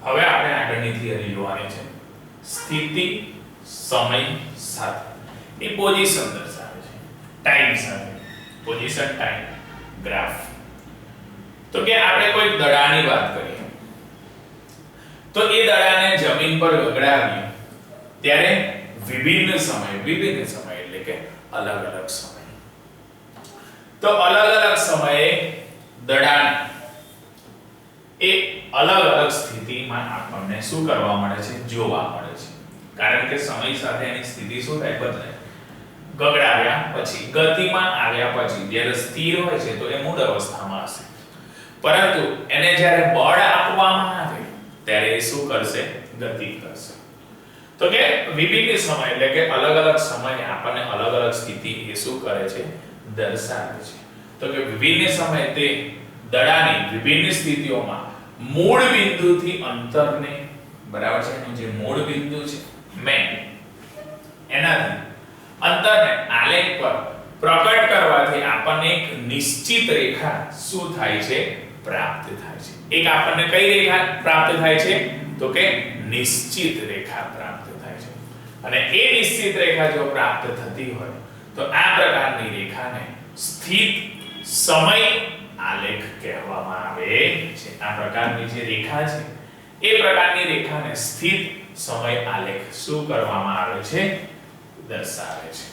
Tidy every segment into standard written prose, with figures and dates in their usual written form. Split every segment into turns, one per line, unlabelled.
હવે આપણે આગળની થિયરી જોવાની છે સ્થિતિ સમય સાથે એ પોઝિશન દર્શાવે છે ટાઈમ સાથે પોઝિશન ટાઈમ ગ્રાફ તો કે આપણે કોઈ દડાની વાત કરીએ તો એ દડાને જમીન પર ગગડાવીએ ત્યારે વિભિન્ન સમય એટલે કે અલગ અલગ સમય તો અલગ અલગ સમયે દડાને એ અલગ અલગ સ્થિતિમાં આપણને શું કરવા મળે છે જોવા મળે છે કારણ કે સમય સાથે એની સ્થિતિ શું થાય બદલાય ગગડાવ્યા પછી ગતિમાં આવ્યા પછી જ્યારે સ્થિર હોય છે તો એ મૂળ અવસ્થામાં હશે પરંતુ એને જ્યારે બળ આપવામાં આવે ત્યારે એ શું કરશે ગતિ કરશે તો કે વિભિન્ન સમય એટલે કે અલગ અલગ સમયે આપણને અલગ અલગ સ્થિતિ એ શું કરે છે દર્શાવે છે તો કે વિભિન્ન સમયે તે દડાની વિભિન્ન સ્થિતિઓમાં મૂળ બિંદુથી અંતરને બરાબર છે એનું જે મૂળ બિંદુ છે મેં એનાથી અંતરને આલેખ પર પ્રકટ કરવાથી આપણને એક નિશ્ચિત રેખા શું થાય છે પ્રાપ્ત થાય છે એક આપણને કઈ રેખા પ્રાપ્ત થાય છે તો કે નિશ્ચિત રેખા પ્રાપ્ત થાય છે અને એ નિશ્ચિત રેખા જો પ્રાપ્ત થતી હોય તો આ પ્રકારની રેખાને સ્થિત સમય આલેખ કહેવામાં આવે છે આ પ્રકારની જે રેખા છે એ પ્રકારની રેખાને સ્થિત સમય આલેખ શું કરવામાં આવે છે દર્શાવે છે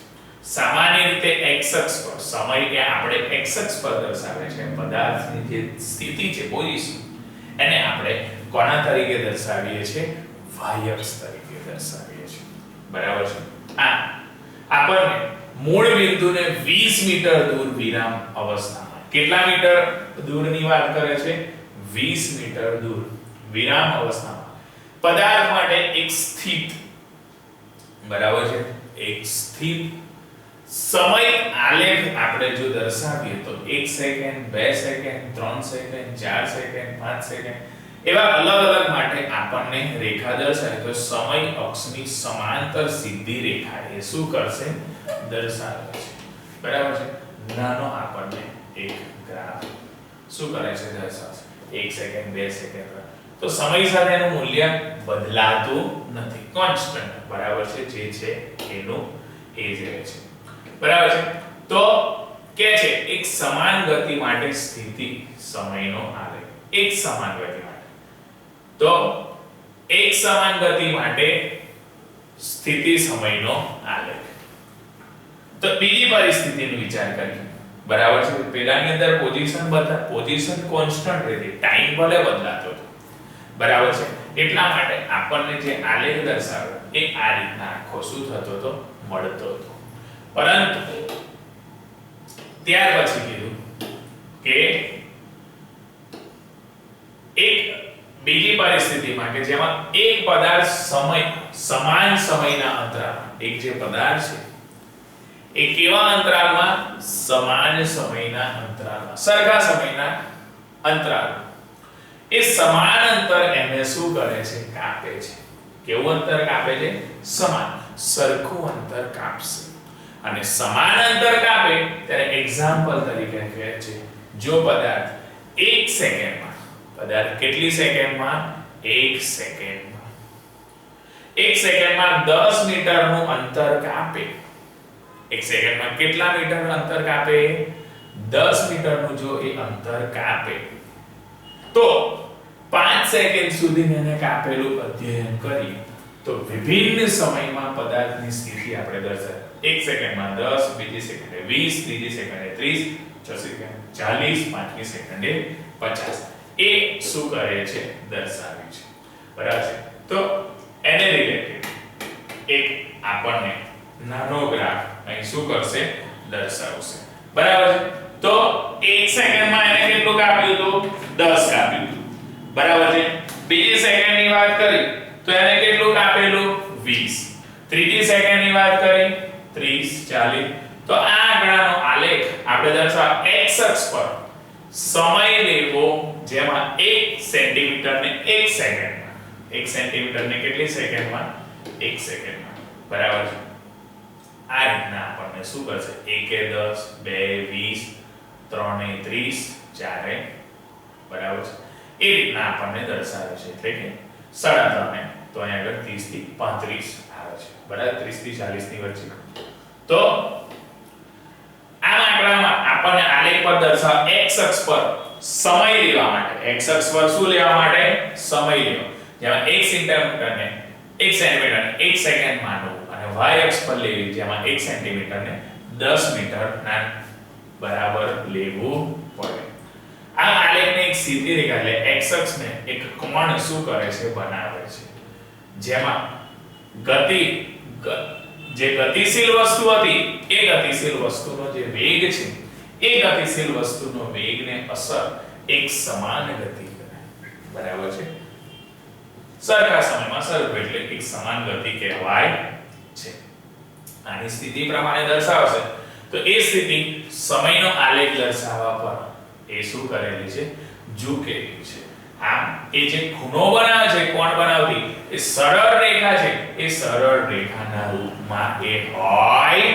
સામાન્ય રીતે x અક્ષ પર સમય એ આપણે x અક્ષ પર દર્શાવે છે પદાર્થની જે સ્થિતિ છે પોઝિશન એને આપણે કોના તરીકે દર્શાવીએ છીએ y અક્ષ તરીકે દર્શાવીએ છીએ બરાબર છે આ આપણને મૂળ બિંદુને 20 મીટર દૂર વિરામ અવસ્થામાં કેટલા મીટર દૂરની વાત કરે છે 20 મીટર દૂર વિરામ અવસ્થામાં પદાર્થ માટે એક સ્થિત બરાબર છે એક સ્થિત સમય આલેખ આપણે જો દર્શાવીએ તો 1 second 2 second 3 second 4 second 5 second એવા અલગ અલગ માટે આપણને રેખા દર્શાવે તો સમય અક્ષની સમાંતર સીધી રેખા એ શું કરશે દર્શાવે છે બરાબર છે નાનો આપણને એક ગ્રાફ શું કરે છે દર્શાવશે 1 સેકન્ડ 2 સેકન્ડ તો સમય સાથે એનું મૂલ્ય બદલાતું નથી કોન્સ્ટન્ટ બરાબર છે જે છે એનું એ જ રહે છે બરાબર છે તો કે છે એક સમાન ગતિ માટે સ્થિતિ સમયનો આલેખ એક સમાન ગતિ માટે તો એક સમાન ગતિ માટે સ્થિતિ સમયનો આલેખ તો બીજી પરિસ્થિતિનો વિચાર કરીએ બરાબર છે પેલાની અંદર પોઝિશન કોન્સ્ટન્ટ રહેતી ટાઈમ ભલે બદલાતો હતો બરાબર છે એટલા માટે આપણને જે આલેખ દર્શાવે એ આ રીતના આખો શું થતો હતો મળતો હતો પરંતુ ત્યાર પછી કીધું કે એક બીજી પરિસ્થિતિમાં કે જેમાં એક પદાર્થ સમાન સમયના અંતરાલમાં એક જે પદાર્થ છે એ કેવા અંતરાલમાં સમાન સમયના અંતરાલમાં સરખા સમયના અંતરાલમાં એ સમાન અંતર એને શું કરે છે કાપે છે કેવું અંતર કાપે છે સમાન સરખું અંતર કાપશે અને સમાન અંતર કાપે ત્યારે એક્ઝામ્પલ તરીકે કહે છે જો પદાર્થ 1 સેકન્ડમાં પદાર્થ કેટલી સેકન્ડમાં 1 સેકન્ડમાં 1 સેકન્ડમાં 10 મીટરનું અંતર કાપે 1 સેકન્ડમાં કેટલા મીટરનું અંતર કાપે 10 મીટરનું જો એ અંતર કાપે તો 5 સેકન્ડ સુધી એને કાપેલું અધ્યયન કરીએ તો વિભિન્ન સમયમાં પદાર્થની સ્થિતિ આપણે દર્શાવીએ 1 સેકન્ડમાં 10 બીજી સેકન્ડે 20 ત્રીજી સેકન્ડે 30 ચોથી સેકન્ડે 40 પાંચમી સેકન્ડે 50 એ શું કરે છે દર્શાવે છે બરાબર છે તો એને રિલેટેડ એક આપણને નાનો ગ્રાફ અહીં શું કરશે દર્શાવશે બરાબર છે તો 1 સેકન્ડમાં એને કેટલું કાપ્યું તો 10 કાપ્યું બરાબર છે બીજી સેકન્ડની વાત કરી તો એને કેટલું કાપેલું 20 ત્રીજી સેકન્ડની વાત કરી 30 40 તો આ આંકડાનો આલેખ આપણે દર્શાવ x અક્ષ પર સમય લેવો જેમાં 1 સેન્ટીમીટર ને 1 સેકન્ડમાં 1 સેન્ટીમીટર ને કેટલી સેકન્ડમાં 1 સેકન્ડમાં બરાબર છે આ રીતના આપણને શું કરશે 1 એ 10 2 20 3 એ 30 4 એ બરાબર છે એ રીતના આપણને દર્શાવે છે એટલે કે 3.5 તો અહીંયા આગળ 30 થી 35 આવે છે બરાબર 30 થી 40 ની વચ્ચે તો આ આંકડામાં આપણને આલેખ પર દર્શાવ x અક્ષ પર સમય લેવા માટે x અક્ષ પર શું લેવા માટે સમય લેવો જેમાં 1 સેન્ટીમીટર ને 1 સેન્ટીમીટર ને 1 સેકન્ડ માનવું અને y અક્ષ પર લેવી જેમાં 1 સેન્ટીમીટર ને 10 મીટર ના બરાબર લેવું પડે આ આલેખને એક સીધી રેખા એટલે x અક્ષને એક કોણ શું કરે છે બનાવે છે જેમાં જે ગતિશીલ વસ્તુ હતી એ ગતિશીલ વસ્તુનો જે વેગ છે એ ગતિશીલ વસ્તુનો વેગને અસર એક સમાન ગતિ કરે બરાબર છે સરખા સમયમાં સરખું એટલે એક સમાન ગતિ કહેવાય છે આની સ્થિતિ પ્રમાણે દર્શાવશે તો એ સ્થિતિ સમયનો આલેખ દર્શાવવા પર એ શું કરેલી છે ઝૂકેલી છે આમ એ જે ખૂણો બનાવે છે કોણ બનાવતી એ સરળ રેખા છે એ સરળ રેખાના રૂપમાં એ હોય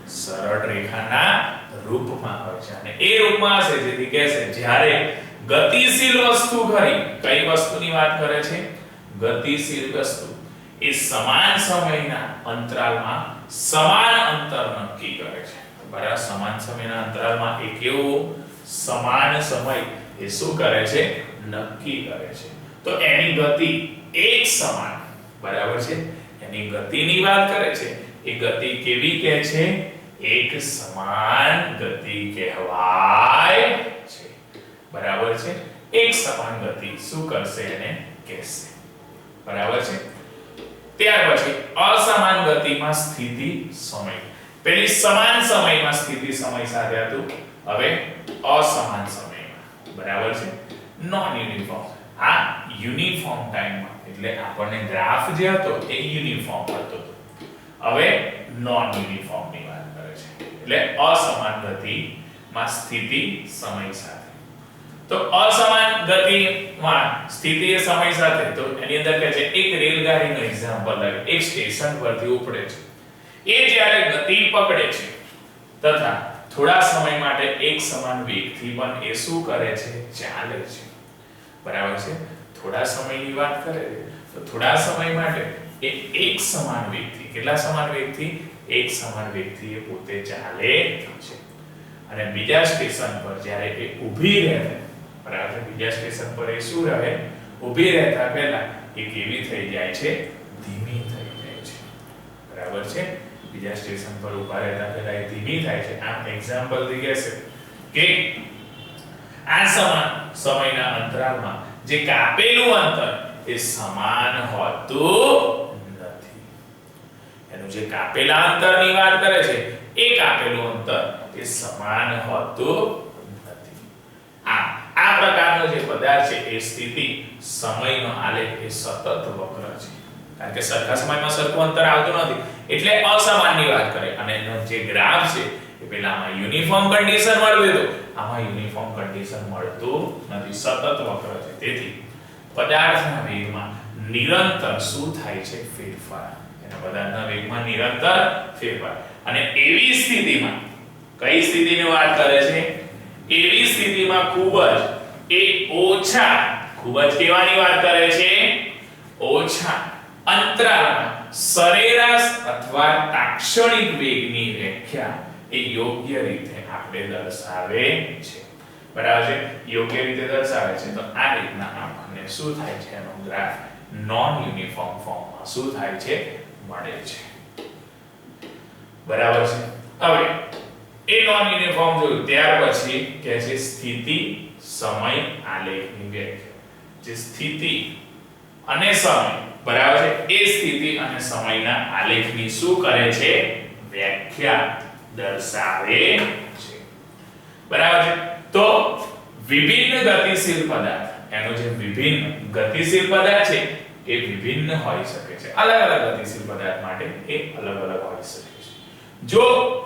સરળ રેખાના રૂપમાં હોય છે અને એ રૂપમાં હશે જેથી કહેશે જ્યારે ગતિશીલ વસ્તુ ખરી કઈ વસ્તુની વાત કરે છે ગતિશીલ વસ્તુ એ સમાન સમયના અંતરાલમાં સમાન અંતર નક્કી કરે છે બરાબર સમાન સમયના અંતરાલમાં એ કેવો સમાન સમય એ શું કરે છે નક્કી કરે છે તો એની ગતિ એક સમાન બરાબર છે એની ગતિની વાત કરે છે એ ગતિ કેવી કહે છે એક સમાન ગતિ કહેવાય છે બરાબર છે એક સમાન ગતિ શું કરશે એને કહેશે બરાબર છે ત્યાર પછી અસમાન ગતિમાં સ્થિતિ સમય પેલી સમાન સમયમાં સ્થિતિ સમય સાથે હતું હવે અસમાન સમયમાં બરાબર છે નોન યુનિફોર્મ આ યુનિફોર્મ ટાઈમમાં એટલે આપણને ગ્રાફ જે હતો એ યુનિફોર્મ હતો હવે નોન યુનિફોર્મ ની વાત કરે છે એટલે અસમાન ગતિમાં સ્થિતિ સમય સાથે તો અસમાન ગતિમાં સ્થિતિ એ સમય સાથે તો એની અંદર કહે છે એક રેલગાડીનું એક્ઝામ્પલ લે એક સ્ટેશન પરથી ઉપડે છે એ જ્યારે ગતિ પકડે છે તથા થોડા સમય માટે એક સમાન વેગથી પણ એ શું કરે છે ચાલે છે બરાબર છે થોડા સમયની વાત કરે તો થોડા સમય માટે એ એક સમાન વેગથી કેટલા સમાન વેગથી એક સમાન વેગથી એ પોતે ચાલે છે અને બીજા સ્ટેશન પર જ્યારે એ ઊભી રહે બરાબર બીજા સ્ટેશન પર એ શું રહે ઊભી રહેતા પહેલા એ કેવી થઈ જાય છે ધીમી થઈ જાય છે બરાબર છે બીજા સ્ટેશન પર ઊભા રહેતા પહેલા એ ધીમી થાય છે આમ એક્ઝામ્પલ થી કહેશે કે આ સમાન સમયના અંતરાલમાં જે કાપેલું અંતર એ સમાન હોતું નથી એનું જે કાપેલા અંતરની વાત કરે છે એ કાપેલું અંતર એ સમાન હોતું નથી આ પ્રકારનો જે પદાર્થ છે એ સ્થિતિ સમયનો આલેખ એ સતત વક્ર છે કારણ કે સરખા સમયમાં સરખું અંતર આવતું નથી એટલે અસમાનની વાત કરે અને એનો જે ગ્રાફ છે એ પેલામાં યુનિફોર્મ કન્ડિશન મળતું હતું આમાં યુનિફોર્મ કન્ડિશન મળતું નથી સતત વક્ર છે તેથી પદાર્થના વેગમાં નિરંતર શું થાય છે ફેરફાર એના પદાર્થના વેગમાં નિરંતર ફેરફાર અને એવી સ્થિતિમાં કઈ સ્થિતિની વાત કરે છે એવી સ્થિતિમાં ખૂબ જ કેવાની વાત કરે છે ઓછા અંતરાલમાં સરેરાશ અથવા તાક્ષણિક વેગની વ્યાખ્યા એ યોગ્ય રીતે આપણે દર્શાવે છે બરાબર છે યોગ્ય રીતે દર્શાવે છે તો આ રીતના આપણને શું થાય છે એનો ગ્રાફ નોન યુનિફોર્મ ફોર્મમાં શું થાય છે મળે છે બરાબર છે હવે એ નોન યુનિફોર્મ જોયું ત્યાર પછી કે છે સ્થિતિ સમય આલેખની વ્યાખ્યા જે સ્થિતિ અને સમય બરાબર છે એ સ્થિતિ અને સમયના આલેખની શું કરે છે વ્યાખ્યા દર્શાવે છે બરાબર છે તો વિભિન્ન ગતિશીલ પદાર્થ એનો જે વિભિન્ન ગતિશીલ પદાર્થ છે એ વિભિન્ન હોઈ શકે છે અલગ અલગ ગતિશીલ પદાર્થ માટે એ અલગ અલગ હોઈ શકે છે જો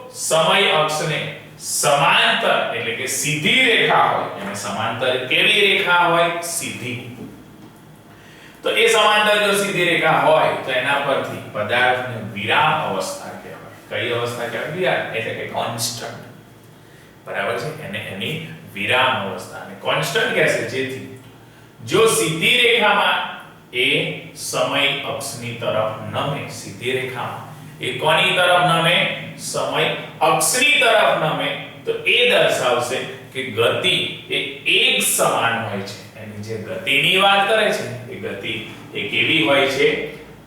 સમય અક્ષને સમાંતર એટલે કે સીધી રેખા હોય અને સમાંતર કેવી રેખા હોય સીધી તો એ સમાંતર જો સીધી રેખા હોય તો એના પરથી પદાર્થને વિરામ અવસ્થા કહેવાય કઈ અવસ્થા કહેવાય વિરામ એટલે કે કોન્સ્ટન્ટ બરાબર છે એને એની વિરામ અવસ્થા અને કોન્સ્ટન્ટ કહેશે જેથી જો સીધી રેખામાં એ સમય અક્ષની તરફ નમે સીધી રેખામાં એ કોની તરફ નમે સમય અક્ષની તરફ નમે તો એ દર્શાવશે કે ગતિ એ એક સમાન હોય છે એની જે ગતિની વાત કરે છે એ ગતિ એ કેવી હોય છે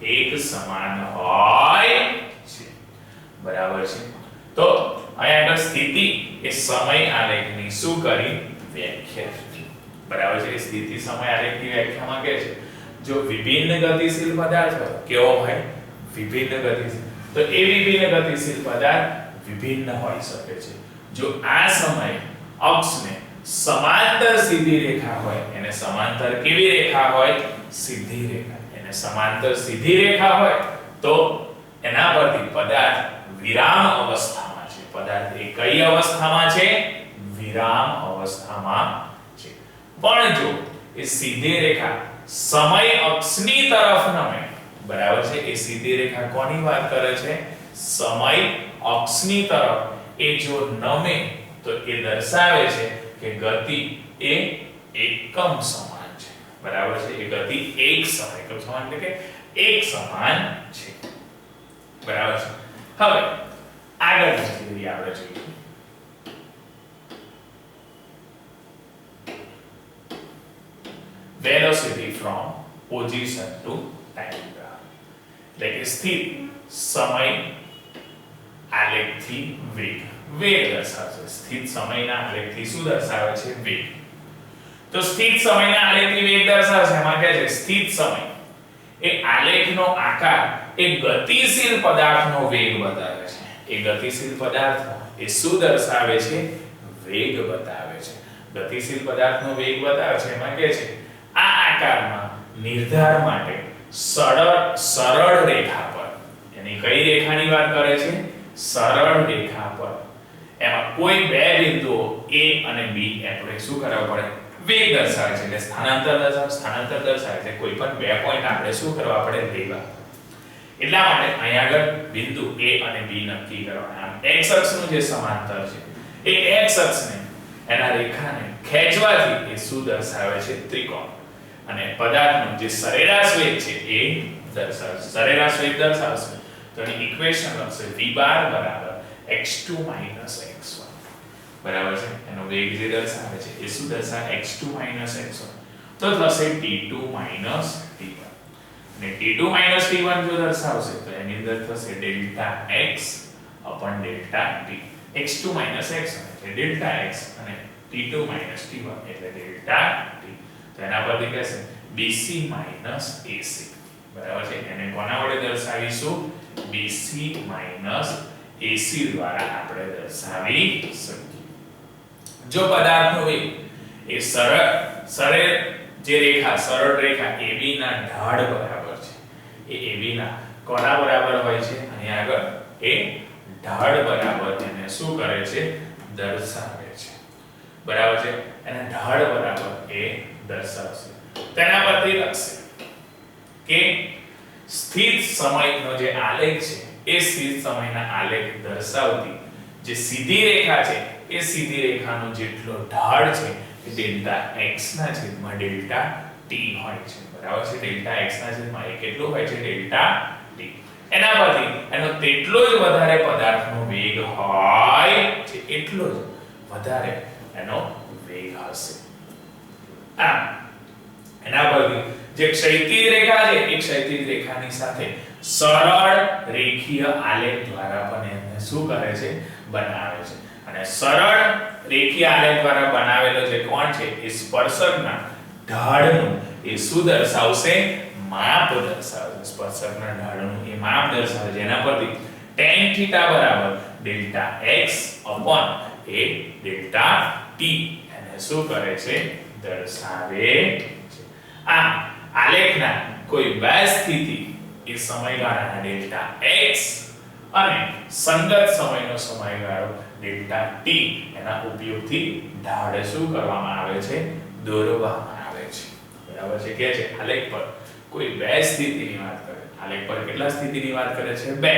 એક સમાન હોય છે બરાબર છે તો અહીંયા આગળ સ્થિતિ એ સમય આલેખની શું કરી વ્યાખ્યા બરાબર છે સ્થિતિ સમય આલેખની વ્યાખ્યામાં કહે છે જો વિભિન્ન ગતિશીલ પદાર્થ હોય કેવો હોય વિભિન્ન ગતિશીલ તો એ વિભિન્ન ગતિશીલ પદાર્થ વિભિન્ન હોઈ શકે છે જો આ સમય અક્ષને સમાંતર સીધી રેખા હોય એને સમાંતર કેવી રેખા હોય સીધી રેખા એને સમાંતર સીધી રેખા હોય તો એના પરથી પદાર્થ વિરામ અવસ્થામાં છે પદાર્થ એ કઈ અવસ્થામાં છે વિરામ અવસ્થામાં છે પણ જો એ સીધી રેખા સમય અક્ષની તરફ નમે બરાબર છે એ સીધી રેખા કોની વાત કરે છે સમય અક્ષની તરફ એ જો નમે તો એ દર્શાવે છે કે ગતિ એ એકમ સમાન છે બરાબર છે એ ગતિ એક સમાન એકમ સમાન એટલે કે એક સમાન છે બરાબર છે હવે આગળની થિયરી આપણે જોઈએ velocity from position to time graph એટલે કે સ્થિત સમય આલેખથી વેગ વેગ દર્શાવે છે સ્થિત સમયના આલેખથી શું દર્શાવે છે વેગ તો સ્થિત સમયના આલેખથી વેગ દર્શાવે છે એમાં કહે છે સ્થિત સમય એ આલેખનો આકાર એ ગતિશીલ પદાર્થનો વેગ બતાવે છે એ ગતિશીલ પદાર્થનો એ શું દર્શાવે છે વેગ બતાવે છે ગતિશીલ પદાર્થનો વેગ બતાવે છે એમાં કહે છે આ આકારમાં નિર્ધાર માટે સરળ રેખા પર એની કઈ રેખાની વાત કરે છે સરળ રેખા પર એમાં કોઈ બે બિંદુઓ A અને B આપણે શું કરવા પડે વેગ દર્શાવે છે એટલે સ્થાનાંતર દર્શાવે છે કોઈ પણ બે પોઈન્ટ આપણે શું કરવા પડે લેવા એટલા માટે અહીં આગળ બિંદુ A અને B નક્કી કરવાના આમ x અક્ષનું જે સમાંતર છે એ x અક્ષને એના રેખાને ખેંચવાથી એ શું દર્શાવે છે ત્રિકોણ અને પદાર્થનો જે સરેરાશ વેગ છે એ દર્શાવે છે સરેરાશ વેગ દર્શાવશે તો એની ઇક્વેશન લખશે v બાર બરાબર x2 x1 બરાબર છે એનો વેગ જે દર્શાવે છે એ શું દર્શાવે x2 x1 તો થશે t2 t1 અને t2 t1 જો દર્શાવશે તો એની અંદર થશે delta x upon delta t x2 x1 એટલે ડેલ્ટા x અને t2 t1 એટલે ડેલ્ટા t તો એના પરથી કહેશે BC AC બરાબર છે એને કોના વડે દર્શાવીશું BC AC દ્વારા આપણે દર્શાવી શકીએ જો પદાર્થનો વેગ એ સરળ જે રેખા સરળ રેખા AB ના ઢાળ બરાબર છે એ AB ના કોના બરાબર હોય છે અને આગળ એ ઢાળ બરાબર એને શું કરે છે દર્શાવે છે બરાબર છે એને ઢાળ બરાબર એ દર્શાવશે તેના પરથી લખશે કે સ્થિત સમયનો જે આલેખ છે એ સ્થિત સમયના આલેખ દર્શાવતી જે સીધી રેખા છે એ સીધી રેખાનો જેટલો ઢાળ છે એ ડેલ્ટા x ના છેદમાં ડેલ્ટા t હોય છે બરાબર છે ડેલ્ટા x ના છેદમાં એ કેટલું હોય છે ડેલ્ટા t એના પરથી એનો તેટલો જ વધારે પદાર્થનો વેગ હોય છે એટલો જ વધારે એનો વેગ હશે આમ એના પરથી જે ક્ષૈતિજ રેખા છે એ ક્ષૈતિજ રેખાની સાથે સરળ રેખીય આલેખ દ્વારા પણ એને શું કરે છે બનાવે છે અને સરળ રેખીય આલેખ દ્વારા બનાવેલો જે કોણ છે એ સ્પર્શકના ઢાળનું એ શું દર્શાવશે માપ દર્શાવશે સ્પર્શકના ઢાળનું એ માપ દર્શાવે છે એના પરથી tan θ બરાબર ડેલ્ટા x upon એ ડેલ્ટા t એને શું કરે છે દર્શાવે છે આમ આલેખના કોઈ બે સ્થિતિ એ સમયગાળાના ડેલ્ટા x અને સંગત સમયનો સમયગાળો ડેલ્ટા t એના ઉપયોગથી ઢાળ શું કરવામાં આવે છે દોરવામાં આવે છે બરાબર છે કે છે આલેખ પર કોઈ બે સ્થિતિની વાત કરે આલેખ પર કેટલા સ્થિતિની વાત કરે છે બે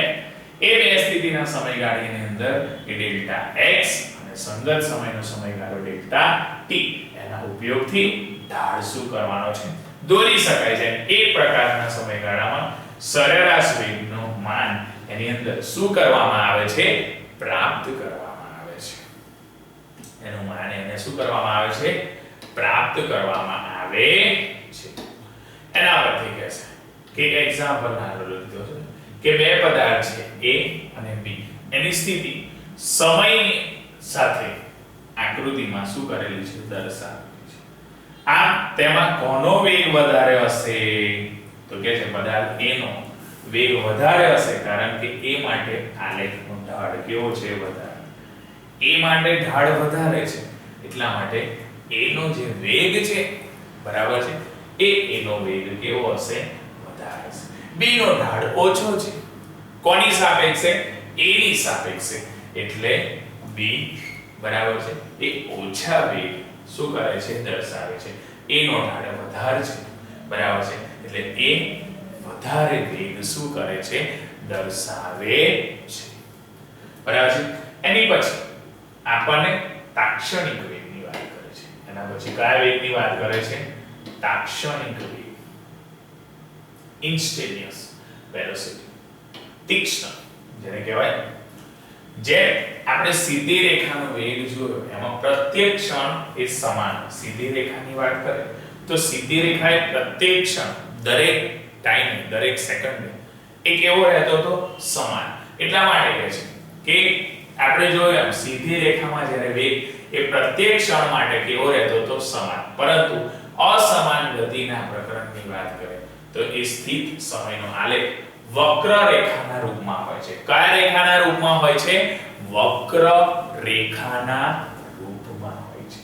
એ બે સ્થિતિના સમયગાળાની અંદર એ ડેલ્ટા x અને સંગત સમયનો સમયગાળો ડેલ્ટા t એના ઉપયોગથી ઢાળ શું કરવાનો છે દોરી શકાય છે. એ પ્રકારના સમયગાળામાં સરેરાશ વેગનું માન એની અંદર શું કરવામાં આવે છે? પ્રાપ્ત કરવામાં આવે છે. એનું માન એને શું કરવામાં આવે છે? પ્રાપ્ત કરવામાં આવે છે. એના પરથી કહેશે કે એક્ઝામ્પલ નાનો લીધો છે કે બે પદાર્થ છે A અને B, એની સ્થિતિ સમયની સાથે આકૃતિમાં શું કરેલી છે? દર્શાવેલી છે. આ તેમાં કોનો વેગ વધારે હશે? તો કે છે પદાર્થ A નો વેગ વધારે હશે, કારણ કે A માટે આલેખનો ઢાળ કેવો છે? વધારે. A માટે ઢાળ વધારે છે, એટલા માટે A નો જે વેગ છે, બરાબર છે, A નો વેગ કેવો હશે? વધારે હશે. B નો ઢાળ ઓછો છે. કોની સાપેક્ષે? A ની સાપેક્ષે. એટલે B બરાબર છે એ ઓછા વેગ શું કરે છે? દર્શાવે છે. A નો ઢાળ વધારે છે, બરાબર છે, એટલે A વધારે વેગ શું કરે છે? દર્શાવે છે. બરાબર છે. એની પછી આપણને તાક્ષણિક વેગની વાત કરે છે. એના પછી કયા વેગની વાત કરે છે? તાક્ષણિક વેગ, ઇન્સ્ટેન્ટિનિયસ વેલોસિટી, તીક્ષ્ણ જેને કહેવાય. જે આપણે સીધી રેખાનો વેગ જોયો એમાં પ્રત્યેક ક્ષણ એ સમાન. સીધી રેખાની વાત કરીએ તો સીધી રેખા એ પ્રત્યેક ક્ષણ, દરેક ટાઈમે, દરેક સેકન્ડે એ કેવો રહેતો હતો? સમાન. એટલા માટે કહે છે કે આપણે જોયું એમ સીધી રેખામાં જ્યારે વેગ એ પ્રત્યેક ક્ષણ માટે કેવો રહેતો હતો? સમાન. પરંતુ અસમાન ગતિના પ્રકરણની વાત કરીએ તો એ સ્થિત સમયનો આલેખ વક્ર રેખાના રૂપમાં હોય છે. કયા રેખાના રૂપમાં હોય છે? વક્ર રેખાના રૂપમાં હોય છે.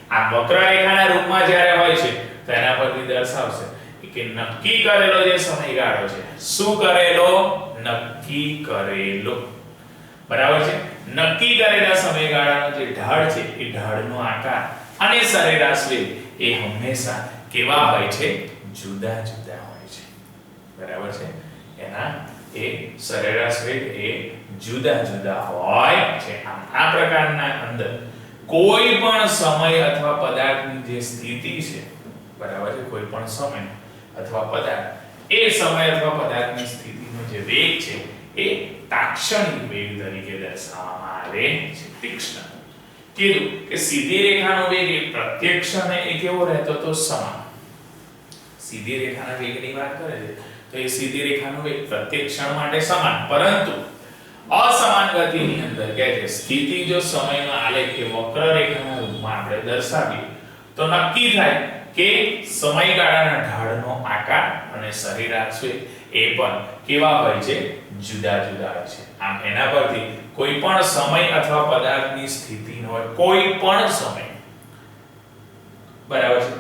આ વક્ર રેખાના રૂપમાં જ્યારે હોય છે તો એના પરથી દર્શાવશે કે નક્કી કરેલો જે સમયગાળો છે, શું કરેલો? નક્કી કરેલો, બરાબર છે. નક્કી કરેલા સમયગાળાનો જે ઢાળ છે એ ઢાળનો આકાર અને સરેરાશ વેગ એ હંમેશા કેવા હોય છે? જુદા જુદા હોય છે. બરાબર છે. એના એ સરેરાશ વેગ એ જુદા જુદા હોય છે. આ પ્રકારના અંદર કોઈ પણ સમય અથવા પદાર્થની જે સ્થિતિ છે, બરાબર છે, કોઈ પણ સમય અથવા પદાર્થ, એ સમય અથવા પદાર્થની સ્થિતિનો જે વેગ છે એ તાક્ષણિક વેગ તરીકે દર્શાવવામાં આવે છે. તીક્ષ્ણ. કીધું કે સીધી રેખાનો વેગ એ પ્રત્યેક ક્ષણે એ કેવો રહેતો તો? સમાન. સીધી રેખાના વેગની વાત કરે છે તો એ સીધી રેખાનો વેગ પ્રત્યેક ક્ષણ માટે સમાન, પરંતુ અસમાન ગતિની અંદર કે છે સ્થિતિ જો સમયનો આલેખ કે વક્ર રેખાના રૂપમાં આપણે દર્શાવીએ તો નક્કી થાય કે સમયગાળાના ઢાળનો આકાર અને સરેરાશ વેગ એ પણ કેવા હોય છે? જુદા જુદા હોય છે. આમ એના પરથી કોઈ પણ સમય અથવા પદાર્થની સ્થિતિનો કોઈ પણ સમય, બરાબર છે,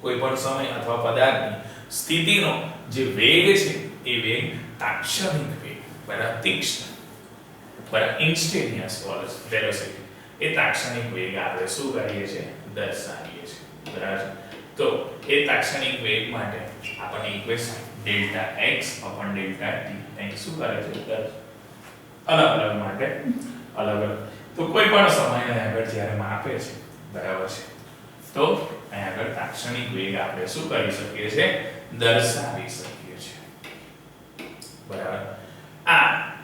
કોઈ પણ સમય અથવા પદાર્થની સ્થિતિનો જે વેગ છે એ વેગ તાક્ષણિક વેગ, બરાબર, તીક્ષ્ણ, બરાબર, ઇન્સ્ટેન્ટિનિયસ વેલોસિટી, એ તાક્ષણિક વેગ આપણે શું કરીએ છીએ? દર્શાવીએ છીએ. બરાબર. તો એ તાક્ષણિક વેગ માટે આપણને equation delta x delta t અહીં શું કરે છે? અલગ અલગ માટે અલગ અલગ. તો કોઈ પણ સમયને આગળ જ્યારે માપે છે, બરાબર છે, તો અહીં આગળ તાક્ષણિક વેગ આપણે શું કરી શકીએ છીએ? દર્શાવી શકીએ છીએ. બરાબર. આ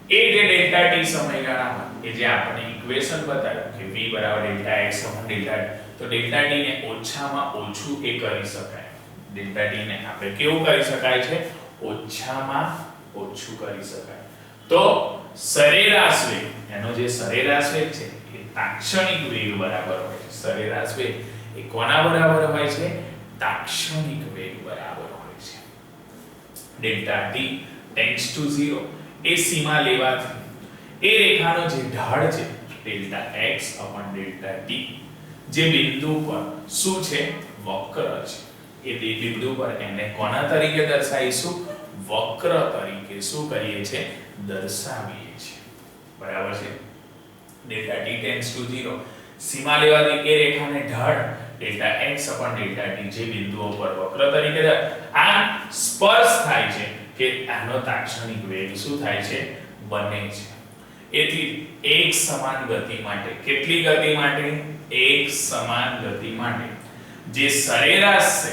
એ જે ડેલ્ટા t સમયગાળામાં એ જે આપણે ઇક્વેશન બતાવ્યું કે v delta x delta t, તો ડેલ્ટા t ને ઓછામાં ઓછું એ કરી શકાય. ડેલ્ટા t ને આપણે કેવું કરી શકાય છે? ઓછામાં ઓછું કરી શકાય. તો સરેરાશ વેગ, એનો જે સરેરાશ વેગ છે એ તાક્ષણિક વેગ બરાબર હોય છે. સરેરાશ વેગ એ કોના બરાબર હોય છે? તાક્ષણિક વેગ બરાબર હોય છે. ડેલ્ટા t ટેન્ડ્સ ટુ 0 એ સીમા લેવાથી એ રેખાનો જે ઢાળ છે ડેલ્ટા x ડેલ્ટા t જે બિંદુ પર શું છે? વક્ર છે. એ બિંદુ પર એને કોના તરીકે દર્શાવીશું? વક્ર તરીકે શું કરીએ છે? દર્શાવીએ છીએ. બરાબર છે. ડેલ્ટા t ટેન્ડ્સ ટુ 0 સીમા લેવાથી એ રેખાને ઢાળ ડેલ્ટા x ડેલ્ટા t જે બિંદુઓ પર વક્ર તરીકે આ સ્પર્શ થાય છે કે આનો તાક્ષણિક વેગ શું થાય છે? બને છે. એથી એક સમાન ગતિ માટે, કેટલી ગતિ માટે? એક સમાન ગતિ માટે જે સરેરાશ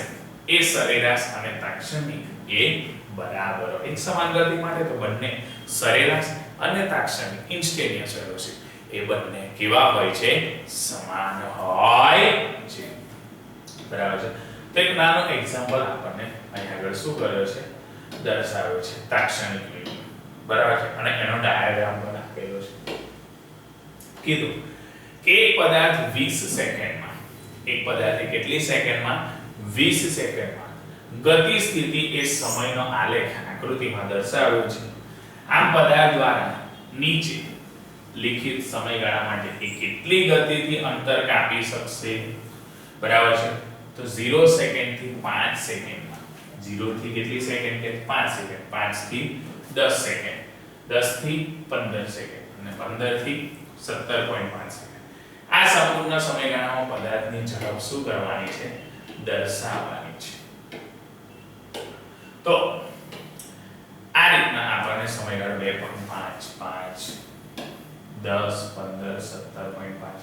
છે એ સરેરાશ અને તાક્ષણિક એ બરાબર હોય. એક સમાન ગતિ માટે તો બંને સરેરાશ અને તાક્ષણિક ઇન્સ્ટેન્ટિનિયસ વેલોસિટી એ બંને કેવા હોય છે? સમાન હોય છે. બરાબર છે. તો એક નાનું એક્ઝામ્પલ આપણને અહીં આગળ શું કર્યો છે? દર્શાવ્યો છે તાક્ષણિક વેગ. બરાબર છે. અને એનો ડાયાગ્રામ પણ આપેલો છે. કીધું કે એક પદાર્થ 20 સેકન્ડમાં, એક પદાર્થ કેટલી સેકન્ડમાં? 20 સેકન્ડમાં ગતિ સ્થિતિ એ સમયનો આલેખ આકૃતિમાં દર્શાવ્યો છે. આમ પદાર્થ દ્વારા નીચે લિખિત સમયગાળા માટે એ કેટલી ગતિથી અંતર કાપી શકશે? બરાબર છે. તો 0 સેકન્ડ થી 5 સેકન્ડમાં, 0 થી કેટલી સેકન્ડ કે 5 સેકન્ડ, 5 થી 10 સેકન્ડ, 10 થી 15 સેકન્ડ અને 15 થી 17.5 સેકન્ડ. આ સંપૂર્ણ સમયગાળામાં પદાર્થની ઝડપ શું કરવાની છે? દર્શાવવાની છે. તો આ રીતના આપણને સમયગાળો 2.5, 5, 10, 15, 17.5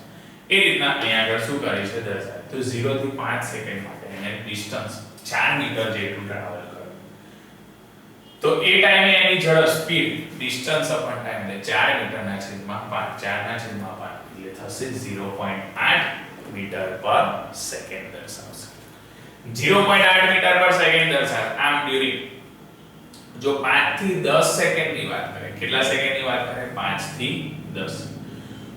એ રીતના અહીંયા આગળ શું કરી છે? દર્શાવે. તો 0 થી 5 સેકન્ડ માટે એને ડિસ્ટન્સ 4 મીટર જેટલું ટ્રાવેલ કર્યું. તો એ ટાઈમે એની ઝડપ સ્પીડ ડિસ્ટન્સ અપોન ટાઈમ એટલે 4 મીટરના છેદમાં 5, 4 ના છેદમાં 5 એટલે થશે 0.8 મીટર પર સેકન્ડ દર્શાવશે. 0.8 મીટર પર સેકન્ડ દર્શાવે. આમ ડ્યુરિંગ જો 5 થી 10 સેકન્ડની વાત કરીએ, કેટલા સેકન્ડની વાત કરીએ? 5 થી 10.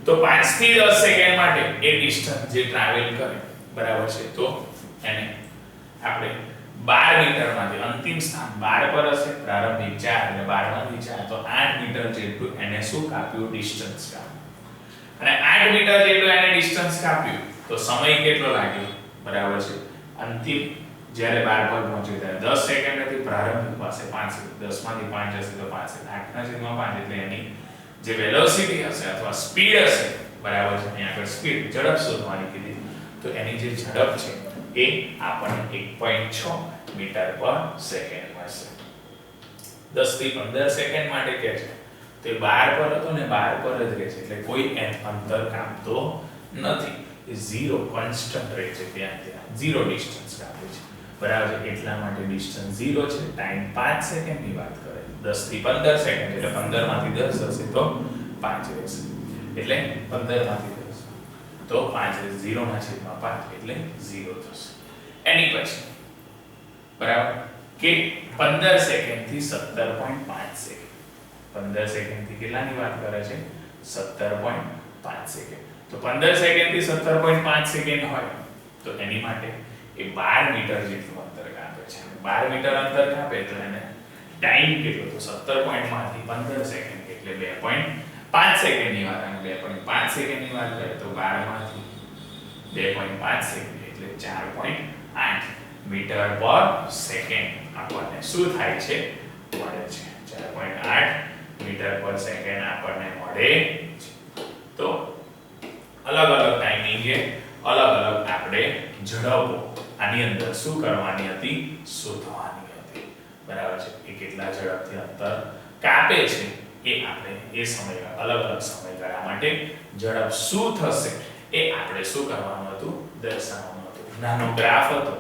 તો 5 થી 10 સેકન્ડ માટે એ ડિસ્ટન્સ જે ટ્રાવેલ કરે, બરાબર છે, તો એને આપણે 12 મીટરમાંથી અંતિમ સ્થાન 12 પર હશે, પ્રારંભિક 4 એટલે 12 માંથી 4 તો 8 મીટર જેટલું એને શું કાપ્યું? ડિસ્ટન્સ કાપ્યું. અને 8 મીટર જેટલું એને ડિસ્ટન્સ કાપ્યું તો સમય કેટલો લાગ્યો? બરાબર છે. અંતિમ જ્યારે 12 પર પહોંચ્યો ત્યારે 10 સેકન્ડ હતી, પ્રારંભિક પાસે 5 સેકન્ડ, 10 માંથી 5 જશે તો 5 સેકન્ડ, 8 ના છેદમાં 5 એટલે એની જે વેલોસિટી હશે અથવા સ્પીડ હશે, બરાબર છે, અહીંયા આગળ સ્પીડ ઝડપ શોધવાની કીધી તો એની જે ઝડપ છે એ આપણને 1.6 મીટર પર સેકન્ડ મળશે. 10 થી 15 સેકન્ડ માટે કે છે તો 12 પર હતો ને 12 પર જ રહે છે એટલે કોઈ અંતર કાપતો નથી. એ 0 કોન્સ્ટન્ટ રહે છે, ત્યાં 0 ડિસ્ટન્સ કાપે છે, બરાબર છે. એટલા માટે ડિસ્ટન્સ 0 છે. ટાઈમ 5 સેકન્ડની વાત કરે, 10 થી 15 સેકન્ડ એટલે 15 માંથી 10 હશે તો 5 રહેશે, એટલે 15 માંથી 10 તો 5 રહેશે, 0 ના છેદમાં 5 એટલે 0 થશે. એની પછી બરાબર કે 15 સેકન્ડ થી 17.5 સેકન્ડ, 15 સેકન્ડ થી કેટલાની વાત કરે છે? 17.5 સેકન્ડ. તો 15 સેકન્ડ થી 17.5 સેકન્ડ હોય તો એની માટે એ 12 મીટર જેટલું અંતર કાપે છે. 12 મીટર અંતર કાપે તો એને ટાઈમ કેટલો? તો 17 માંથી 15 સેકન્ડ એટલે 2.5 સેકન્ડની વાત, અને 2.5 સેકન્ડની વાત કરીએ તો 12 માંથી 2.5 સેકન્ડ એટલે 4.8 મીટર પર સેકન્ડ આપણને શું થાય છે? મળે છે. 4.8 મીટર પર સેકન્ડ આપણને મળે છે. તો અલગ અલગ ટાઈમિંગે અલગ અલગ આપણે ઝડપો આની અંદર શું કરવાની હતી? શોધવાની હતી, બરાબર છે. એ કેટલા ઝડપથી અંતર કાપે છે એ આપણે એ સમયગાળા અલગ અલગ સમયગાળા માટે ઝડપ શું થશે એ આપણે શું કરવાનું હતું? દર્શાવવાનું હતું. નાનો ગ્રાફ હતો,